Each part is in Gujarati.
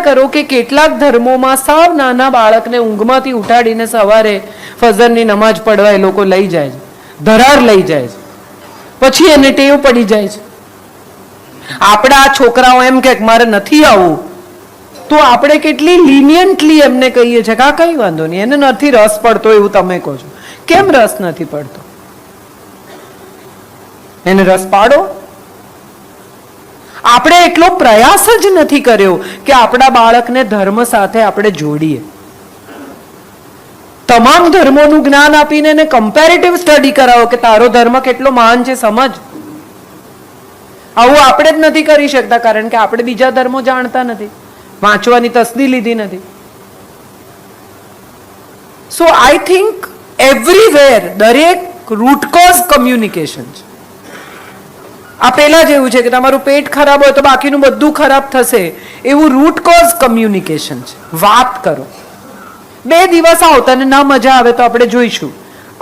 કરો કે કેટલાક ધર્મોમાં સાવ નાના બાળકને ઊંઘમાંથી ઉઠાડીને સવારે ફજરની નમાજ પડવા એ લોકો લઈ જાય છે, ધરાર લઈ જાય છે, પછી એને ટેવ પડી જાય છે. આપણા છોકરાઓ એમ કે મારે નથી આવવું, તો આપણે કેટલી લિનિયન્ટલી એમને કહીએ છીએ કે આ કઈ વાંધો નહીં, એને નથી રસ પડતો એવું તમે કહો છો. કેમ રસ નથી પડતો? એને રસ પાડો. આપણે એટલો પ્રયાસ જ નથી કર્યો કે આપણા બાળકને ધર્મ સાથે આપણે જોડીએ. તમામ ધર્મોનું જ્ઞાન આપીને એને કમ્પેરેટિવ સ્ટડી કરાવો કે તારો ધર્મ કેટલો મહાન છે, સમજ. આવું આપણે જ નથી કરી શકતા, કારણ કે આપણે બીજા ધર્મો જાણતા નથી, વાંચવાની તસ્દી લીધી નથી. સો આઈ થિંક એવરીવેર દરેક રૂટ કોઝ કમ્યુનિકેશન છે. આ પેલા જેવું છે કે તમારું પેટ ખરાબ હોય તો બાકીનું બધું ખરાબ થશે, એવું રૂટ કોઝ કમ્યુનિકેશન છે. વાત કરો. 2 દિવસ આવ, તને ના મજા આવે તો આપણે જોઈશું.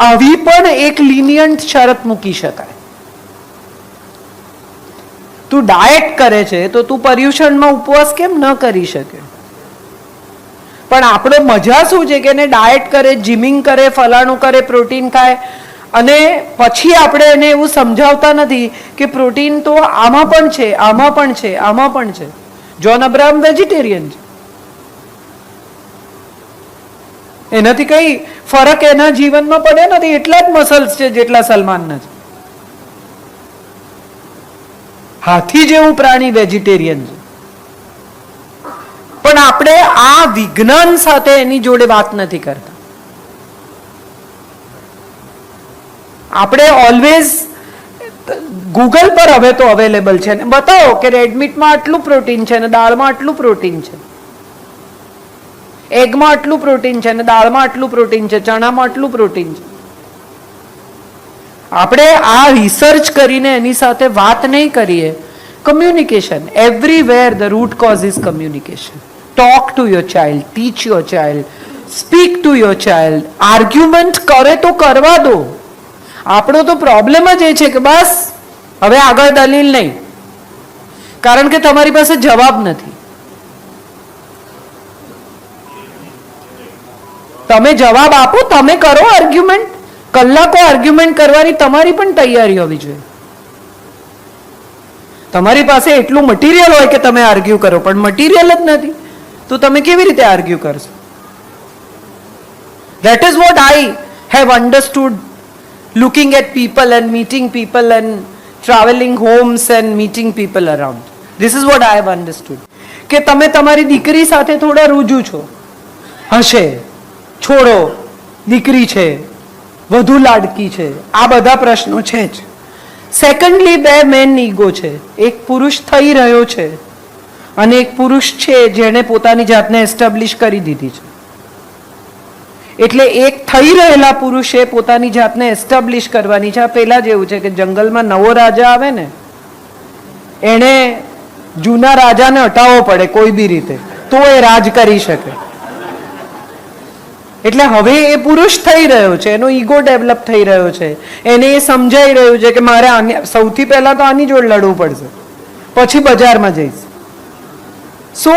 આવી પણ એક લિનિયન્ટ શરત મૂકી શકાય. તું ડાયટ કરે છે તો તું પર્યુષણમાં ઉપવાસ કેમ ન કરી શકે? પણ આપણો મજા શું છે કે એને ડાયટ કરે, જીમિંગ કરે, ફલાણું કરે, પ્રોટીન ખાય, અને પછી આપણે એને એવું સમજાવતા નથી કે પ્રોટીન તો આમાં પણ છે, આમાં પણ છે, આમાં પણ છે. જ્હોન અબ્રાહમ વેજીટેરિયન છે, એનાથી કઈ ફરક એના જીવનમાં પડે નથી. એટલા જ મસલ્સ છે જેટલા સલમાનના છે. હાથી જેવું પ્રાણી વેજીટેરિયન છે. પણ આપણે આ વિજ્ઞાન સાથે એની જોડે વાત નથી કરતા. આપણે ઓલવેઝ ગૂગલ પર હવે તો અવેલેબલ છે, બતાવો કે રેડ મીટમાં આટલું પ્રોટીન છે ને દાળમાં આટલું પ્રોટીન છે, એગમાં આટલું પ્રોટીન છે ને દાળમાં આટલું પ્રોટીન છે, ચણામાં આટલું પ્રોટીન છે. આપણે આ રિસર્ચ કરીને એની સાથે વાત નહીં કરીએ. Communication everywhere, the root cause is communication. Talk to your child, teach your child, speak to your child. Argument કરે તો કરવા દો. આપણો તો પ્રોબ્લેમ જ એ છે કે બસ હવે આગળ દલીલ નહીં, કારણ કે તમારી પાસે જવાબ નથી. તમે જવાબ આપો, તમે કરો આર્ગ્યુમેન્ટ. કલાકો આર્ગ્યુમેન્ટ કરવાની તમારી પણ તૈયારી હોવી જોઈએ. તમારી પાસે એટલું મટીરિયલ હોય કે તમે આર્ગ્યુ કરો, પણ મટીરિયલ જ નથી તો તમે કેવી રીતે આર્ગ્યુ કરશો? That is what I have understood looking at people and meeting people and traveling homes and meeting people around. This is what I have understood. કે તમે તમારી દીકરી સાથે થોડા રૂજુ છો, હશે, છોડો, દીકરી છે, વધુ લાડકી છે, આ બધા પ્રશ્નો છે જ. સેકન્ડલી, 2 મેન ઈગો છે. એક પુરુષ થઈ રહ્યો છે અને એક પુરુષ છે જેણે પોતાની જાતને એસ્ટાબ્લિશ કરી દીધી છે. એટલે એક થઈ રહેલા પુરુષે પોતાની જાતને એસ્ટાબ્લિશ કરવાની છે. આ પેલા જેવું છે કે જંગલમાં નવો રાજા આવે ને, એને જૂના રાજાને હટાવવો પડે કોઈ બી રીતે, તો એ રાજ કરી શકે. એટલે હવે એ પુરુષ થઈ રહ્યો છે, એનો ઈગો ડેવલપ થઈ રહ્યો છે, એને એ સમજાઈ રહ્યું છે કે મારે સૌથી પહેલા તો આની જોડે લડવું પડશે, પછી બજારમાં જઈશ. સો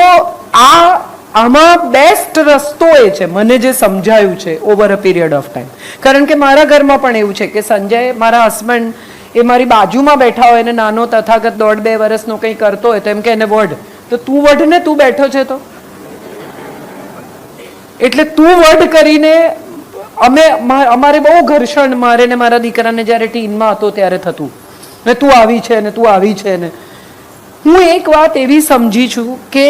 આમાં બેસ્ટ રસ્તો એ છે, મને જે સમજાયું છે over a period of time. કારણ કે મારા ઘરમાં પણ એવું છે કે સંજય, મારા હસબન્ડ, એ મારી બાજુમાં બેઠા હોય અને નાનો તથાગત 1.5-2 વર્ષનો કંઈ કરતો હોય તો એમ કે એને વઢ, તો તું વઢ ને, તું બેઠો છે તો. એટલે તું વઢ કરીને અમારે બહુ ઘર્ષણ, મારે ને મારા દીકરાને જ્યારે ટીનમાં હતો ત્યારે થતું, ને તું આવી છે ને તું આવી છે ને. હું એક વાત એવી સમજી છું કે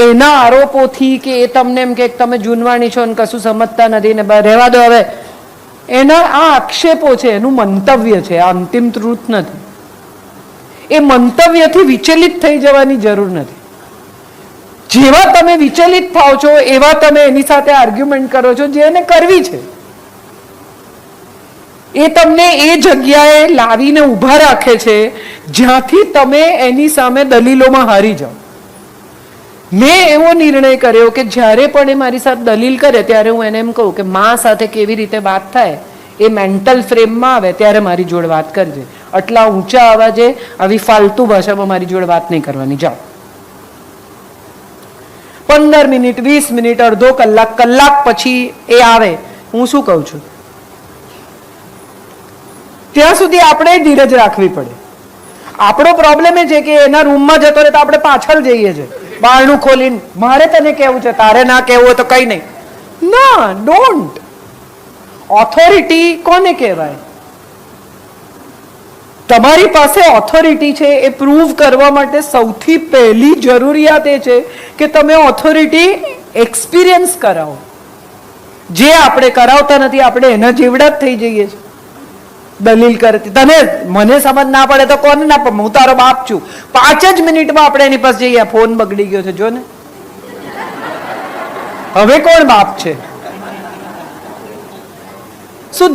એના આરોપોથી કે એ તમને એમ કે તમે જૂનવાણી છો ને કશું સમજતા નથી ને રહેવા દો હવે, એના આ આક્ષેપો છે, એનું મંતવ્ય છે, આ અંતિમ ટ્રુથ નથી. એ મંતવ્યથી વિચલિત થઈ જવાની જરૂર નથી. જેવા તમે વિચલિત થાવ છો એવા તમે એની સાથે આર્ગ્યુમેન્ટ કરો છો, જેને કરવી છે. એ તમને એ જગ્યાએ લાવીને ઊભા રાખે છે જ્યાંથી તમે એની સામે દલીલોમાં હારી જાઓ. મેં એવો નિર્ણય કર્યો કે જ્યારે પણ એ મારી સાથે દલીલ કરે ત્યારે હું એને એમ કહું કે મા સાથે કેવી રીતે વાત થાય એ મેન્ટલ ફ્રેમમાં આવે ત્યારે મારી જોડે વાત કરજે. આટલા ઊંચા અવાજે આવી ફાલતુ ભાષામાં મારી જોડે વાત નહીં કરવાની, જાઓ. 15 મિનિટ, 20 મિનિટ, અડધો કલાક, કલાક પછી એ આવે. હું શું કહું છું, ત્યાં સુધી આપણે ધીરજ રાખવી પડે. આપણો પ્રોબ્લેમ એ છે કે એના રૂમમાં જતો રહે તો આપણે પાછળ જઈએ છીએ, બારણું ખોલીને મારે તને કેવું છે, તારે ના કેવું હોય તો કઈ નહીં. ના, ડોન્ટ. ઓથોરિટી કોને કહેવાય? તમારી પાસે ઓથોરિટી છે એ પ્રૂવ કરવા માટે સૌથી પહેલી જરૂરિયાત એ છે કે તમે ઓથોરિટી એક્સપિરિયન્સ કરાવો. જે આપણે કરાવતા નથી, આપણે એના જેવડા જ થઈ જઈએ છીએ દલીલ કરતી. તને મને સમજ ના પડે તો કોને ના પડે? હું તારો બાપ છું. 5 જ મિનિટમાં આપણે એની પાસે જઈએ, ફોન બગડી ગયો છે, જો ને હવે કોણ બાપ છે? So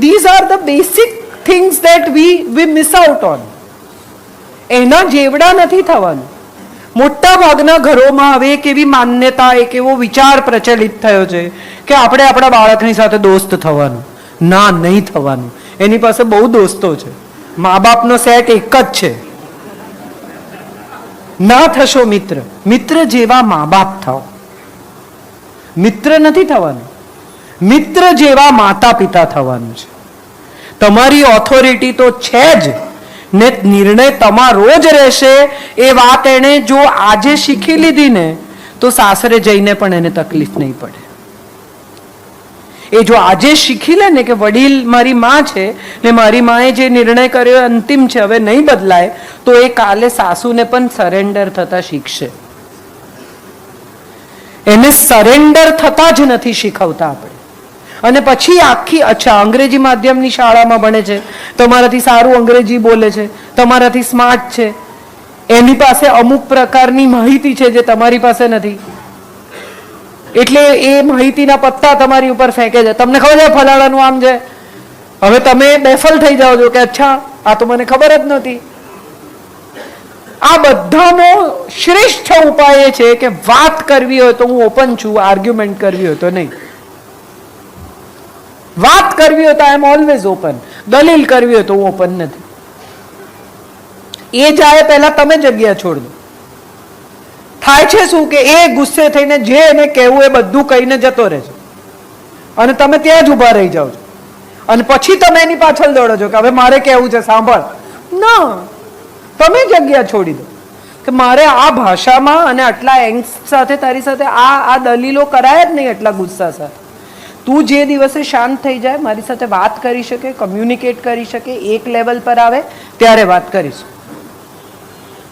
these are the basic things that we miss out on. એના જેવડા નથી થવાનું. મોટા ભાગના ઘરોમાં હવે એક એવી માન્યતા, એક એવો વિચાર પ્રચલિત થયો છે કે આપણે આપણા બાળકની સાથે દોસ્ત થવાનું. ના, નહીં થવાનું. એની પાસે બહુ દોસ્તો છે, મા બાપનો સેટ એક જ છે. ના થશો મિત્ર. મિત્ર જેવા મા બાપ થાઓ. મિત્ર નથી થવાનું, મિત્ર જેવા માતા પિતા થવાનું છે. તમારી ઓથોરિટી તો છે જ ને, નિર્ણય તમારો જ રહેશે. એ વાત એને જો આજે શીખી લીધી ને તો સાસરે જઈને પણ એને તકલીફ નહીં પડે. એ જો આજે શીખી લે ને કે વડીલ મારી માં છે ને મારી માએ જે નિર્ણય કર્યો અંતિમ છે, હવે નહીં બદલાય, તો એ કાલે સાસુને પણ સરેન્ડર થતા શીખશે. એને સરેન્ડર થતા જ નથી શીખવતા આપણે. અને પછી આખી, અચ્છા અંગ્રેજી માધ્યમની શાળામાં ભણે છે, તમારાથી સારું અંગ્રેજી બોલે છે, તમારાથી સ્માર્ટ છે, એની પાસે અમુક પ્રકારની માહિતી છે જે તમારી પાસે નથી, એટલે એ માહિતીના પત્તા તમારી ઉપર ફેંકે છે. તમને ખબર છે ફલાણાનું આમ છે, હવે તમે બેફલ થઈ જાઓ છો કે અચ્છા આ તો મને ખબર જ નહોતી. આ બધાનો શ્રેષ્ઠ ઉપાય એ છે કે વાત કરવી હોય તો હું ઓપન છું, આર્ગ્યુમેન્ટ કરવી હોય તો નહીં. વાત કરવી હોય તો આઈ એમ ઓલવેઝ ઓપન, દલીલ કરવી હોય તો હું ઓપન નથી. એ જાય પહેલા તમે જગ્યા છોડ દો. થાય છે શું કે એ ગુસ્સે થઈને જે એને કહેવું એ બધું કહીને જતો રહે છે અને તમે ત્યાં જ ઊભા રહી જાઓ છો અને પછી તમે એની પાછળ દોડો છો કે હવે મારે કહેવું છે, સાંભળ. ના, તમે જગ્યા છોડી દો કે મારે આ ભાષામાં અને આટલા એંગ્સ્ટ સાથે તારી સાથે આ દલીલો કરાય જ નહીં આટલા ગુસ્સા સાથે. તું જે દિવસે શાંત થઈ જાય, મારી સાથે વાત કરી શકે, કમ્યુનિકેટ કરી શકે, એક લેવલ પર આવે ત્યારે વાત કરીશું.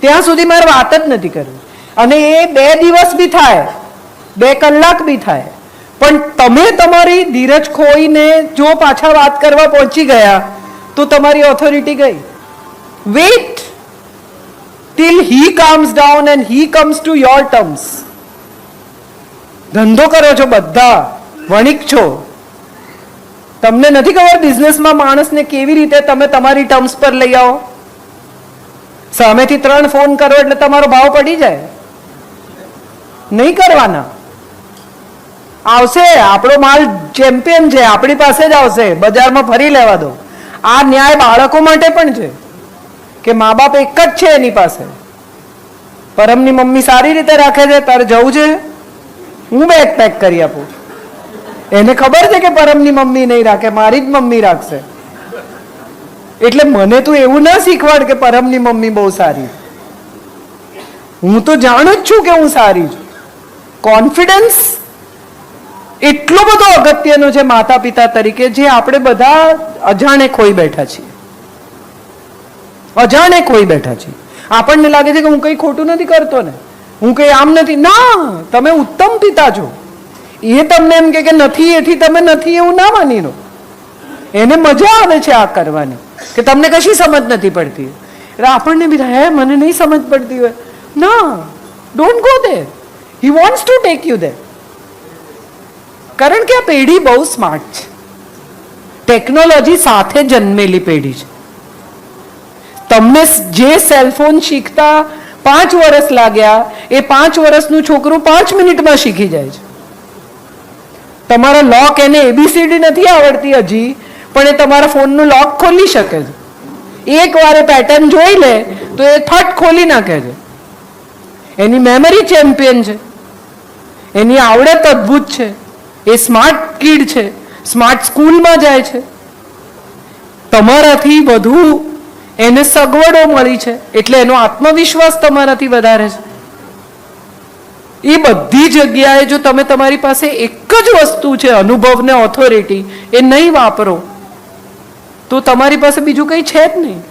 ત્યાં સુધી મારે વાત જ નથી કરવી. અને એ 2 દિવસ બી થાય, 2 કલાક બી થાય, પણ તમે તમારી ધીરજ ખોઈને જો પાછા વાત કરવા પહોંચી ગયા તો તમારી ઓથોરિટી ગઈ. Wait till he comes down and he comes to your terms. ધંધો કરો છો બધા, વણિક છો, તમને નથી ખબર બિઝનેસમાં માણસને કેવી રીતે તમે તમારી ટર્મ્સ પર લઈ આવો? સામેથી 3 ફોન કરો એટલે તમારો ભાવ પડી જાય. નહીં કરવાના. આવશે, આપણો માલ ચેમ્પિયન છે, આપણી પાસે જ આવશે, બજારમાં ફરી લેવા દો. આ ન્યાય બાળકો માટે પણ છે કે મા બાપ એક જ છે એની પાસે. પરમની મમ્મી સારી રીતે રાખે છે, તારે જવું છે, હું બેગ પેક કરી આપું. એને ખબર છે કે પરમની મમ્મી નહીં રાખે, મારી જ મમ્મી રાખશે. એટલે મને તું એવું ના શીખવાડ કે પરમની મમ્મી બહુ સારી. હું તો જાણું જ છું કે હું સારી છું. કોન્ફિડન્સ એટલો બધો અગત્યનો છે માતા પિતા તરીકે, જે આપણે બધા અજાણે ખોઈ બેઠા છીએ. અજાણે ખોઈ બેઠા છીએ. આપણને લાગે છે કે હું કઈ ખોટું નથી કરતો ને, હું કઈ આમ નથી. ના, તમે ઉત્તમ પિતા છો. એ તમને એમ કે નથી એથી તમે નથી એવું ના માની લો. એને મજા આવે છે આ કરવાની કે તમને કશી સમજ નથી પડતી. એટલે આપણને બી હે મને નહીં સમજ પડતી હોય. ના, don't go there. He wants to take you there. કારણ કે આ પેઢી બહુ સ્માર્ટ છે. ટેકનોલોજી સાથે જન્મેલી પેઢી છે. તમને જે સેલફોન શીખતા 5 વર્ષ લાગ્યા, એ 5 વર્ષનું છોકરું 5 મિનિટમાં શીખી જાય છે. તમારા લોક, એને એબીસીડી નથી આવડતી હજી, પણ એ તમારા ફોનનું લોક ખોલી શકે છે. એક વાર પેટર્ન જોઈ લે તો એ ફટ ખોલી નાખે છે. એની મેમરી ચેમ્પિયન છે. એની આવડત અદ્ભુત છે, એ સ્માર્ટ કિડ છે, સ્માર્ટ સ્કૂલમાં જાય છે, તમારાથી વધુ એને સગવડો મળી છે, એટલે એનો આત્મવિશ્વાસ તમારાથી વધારે છે. એ બધી જગ્યાએ જો તમે તમારી પાસે એક જ વસ્તુ છે, અનુભવ ને ઓથોરિટી, એ નહીં વાપરો તો તમારી પાસે બીજું કંઈ છે જ નહીં.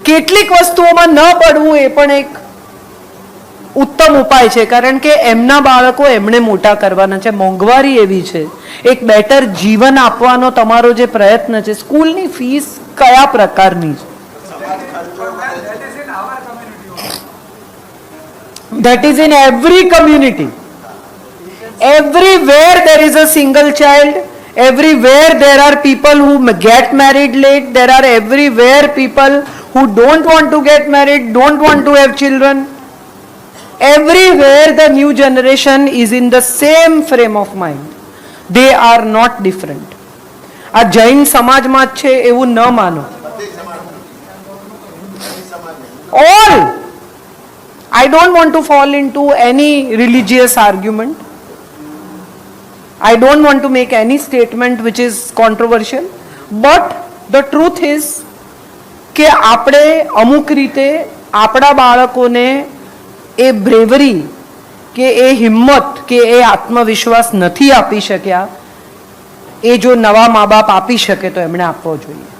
કેટલીક વસ્તુઓમાં ન પડવું એ પણ એક ઉત્તમ ઉપાય છે, કારણ કે એમના બાળકો એમણે મોટા કરવાના છે. મોંઘવારી એવી છે, એક બેટર જીવન આપવાનો તમારો જે પ્રયત્ન છે, સ્કૂલની ફીસ કયા પ્રકારની છે? That is in every community. Everywhere there is a single child. Everywhere there are people who get married late. There are everywhere people who don't want to get married, don't want to have children. Everywhere the new generation is in the same frame of mind. They are not different. આ જૈન સમાજમાં જ છે એવું ન માનો. All. I don't want to fall into any religious argument. I don't want to make any statement which is controversial. But the truth is કે આપણે અમુક રીતે આપણા બાળકોને એ બ્રેવરી કે એ હિંમત કે એ આત્મવિશ્વાસ નથી આપી શક્યા. એ જો નવા મા બાપ આપી શકે તો એમણે આપવો જોઈએ.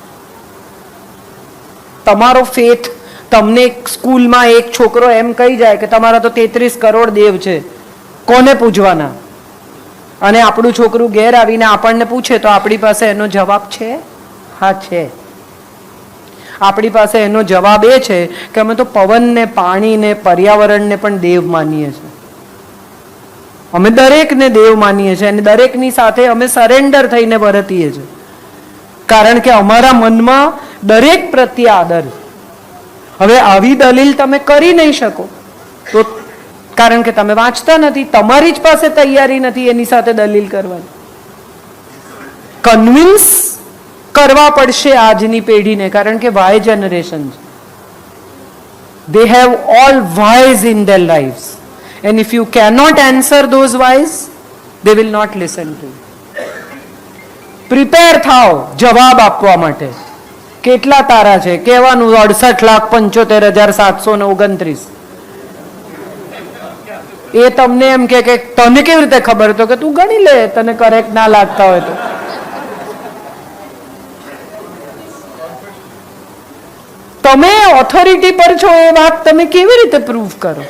તમારો ફેથ તમને સ્કૂલમાં એક છોકરો એમ કહી જાય કે તમારા તો 33 કરોડ દેવ છે, કોને પૂજવાના? અને આપણું છોકરું ઘેર આવીને આપણને પૂછે તો આપણી પાસે એનો જવાબ છે? હા છે. આપણી પાસે એનો જવાબ એ છે કે અમે તો પવનને, પાણીને, પર્યાવરણને પણ દેવ માનીએ છીએ. અમે દરેકને દેવ માનીએ છીએ અને દરેકની સાથે અમે સરેન્ડર થઈને વર્તીએ છીએ, કારણ કે અમારા મનમાં દરેક પ્રત્યે આદર છે. હવે આવી દલીલ તમે કરી નહીં શકો તો કારણ કે તમે વાંચતા નથી, તમારી જ પાસે તૈયારી નથી એની સાથે દલીલ કરવાની. કન્વિન્સ કરવા પડશે આજની પેઢીને, કારણ કે વાય જનરેશન છે. they have all whys in their lives, and if you cannot answer those whys, they will not listen to you. Prepare થાઓ જવાબ આપવા માટે. કેટલા તારા છે કહેવાનું? 68,75,729. એ તમને એમ કે તને કેવી રીતે ખબર? તો કે તું ગણી લે, તને કરેક્ટ ના લાગતા હોય તો. તમે ઓથોરિટી પર છો એ વાત તમે કેવી રીતે પ્રૂવ કરો?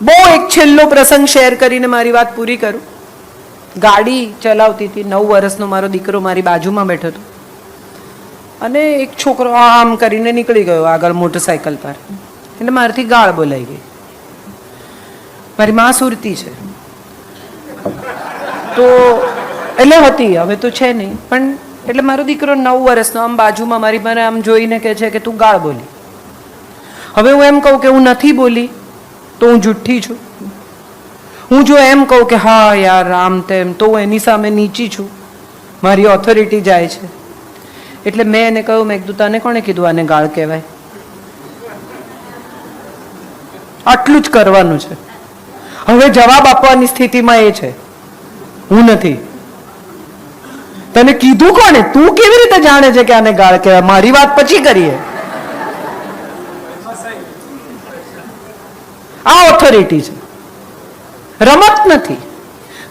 બહુ એક છેલ્લો પ્રસંગ શેર કરીને મારી વાત પૂરી કરું. ગાડી ચલાવતી હતી, 9 વર્ષનો મારો દીકરો મારી બાજુમાં બેઠો હતો અને એક છોકરો આમ કરીને નીકળી ગયો આગળ મોટરસાયકલ પર, એટલે મારાથી ગાળ બોલાઈ ગઈ. મારી માં સુરતી છે તો એટલે હતી, હવે તો છે નહીં, પણ એટલે મારો દીકરો 9 વર્ષનો આમ બાજુમાં મારી મને આમ જોઈને કહે છે કે તું ગાળ બોલી. હવે હું એમ કહું કે હું નથી બોલી તો હું જુઠ્ઠી છું. હું જો એમ કહું કે હા યાર આમ તેમ, તો હું એની સામે નીચી છું, મારી ઓથોરિટી જાય છે. એટલે મેં એને કહ્યું, મેં કીધું તને કોણે કીધું આને ગાળ કહેવાય? આટલું જ કરવાનું છે. હવે જવાબ આપવાની સ્થિતિમાં એ છે, હું નથી. તને કીધું કોણે? તું કેવી રીતે જાણે છે કે આને ગાળ કહેવાય? મારી વાત પછી કરીએ. આ ઓથોરિટી છે, રમત નથી.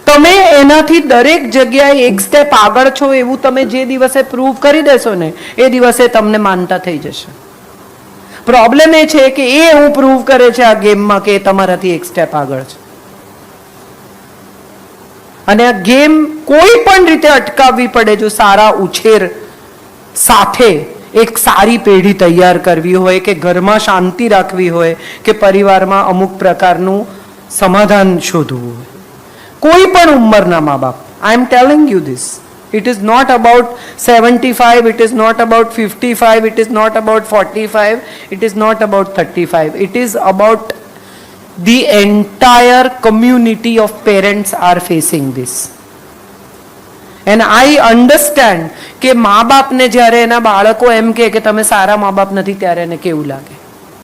તમે એનાથી દરેક જગ્યાએ એક સ્ટેપ આગળ છો એવું તમે જે દિવસે પ્રૂવ કરી દેશો ને એ દિવસે તમને માનતા થઈ જશે. પ્રોબ્લેમ એ છે કે એ હું પ્રૂવ કરે છે આ ગેમમાં કે તમારાથી એક સ્ટેપ આગળ છે. અને આ ગેમ કોઈ પણ રીતે અટકાવવી પડે જો સારા ઉછેર સાથે એક સારી પેઢી તૈયાર કરવી હોય, કે ઘરમાં શાંતિ રાખવી હોય, કે પરિવારમાં અમુક પ્રકારનું સમાધાન શોધવું હોય. કોઈ પણ ઉંમરના મા બાપ, I am telling you this, it is not about 75, it is not about 55, it is not about 45, it is not about 35, it is about the entire community of parents are facing this. And I understand કે મા બાપને જ્યારે એના બાળકો એમ કે તમે સારા મા બાપ નથી ત્યારે એને કેવું લાગે.